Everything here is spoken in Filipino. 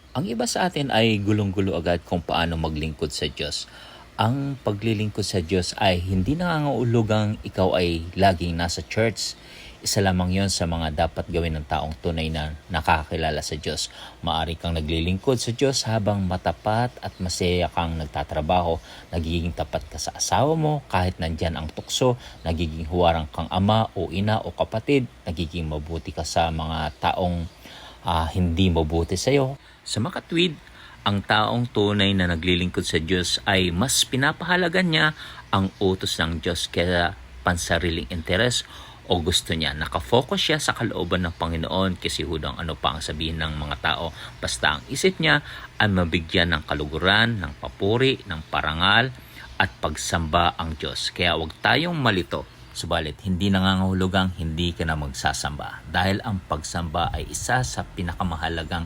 Ang iba sa atin ay gulong-gulo agad kung paano maglingkod sa Diyos. Ang paglilingkod sa Diyos ay hindi nangangahulugang ikaw ay laging nasa church. Isa lamang yon sa mga dapat gawin ng taong tunay na nakakakilala sa Diyos. Maari kang naglilingkod sa Diyos habang matapat at masaya kang nagtatrabaho. Nagiging tapat ka sa asawa mo kahit nandyan ang tukso. Nagiging huwarang kang ama o ina o kapatid. Nagiging mabuti ka sa mga taong hindi mabuti sa iyo. Sa makatwid, ang taong tunay na naglilingkod sa Diyos ay mas pinapahalagan niya ang utos ng Diyos kaya pansariling interes o gusto niya. Nakafocus siya sa kalooban ng Panginoon kasi hudang ano pa ang sabihin ng mga tao. Basta ang isip niya ay mabigyan ng kaluguran, ng papuri, ng parangal at pagsamba ang Diyos. Kaya huwag tayong malito. Subalit, hindi nangangahulugang hindi ka na magsasamba dahil ang pagsamba ay isa sa pinakamahalagang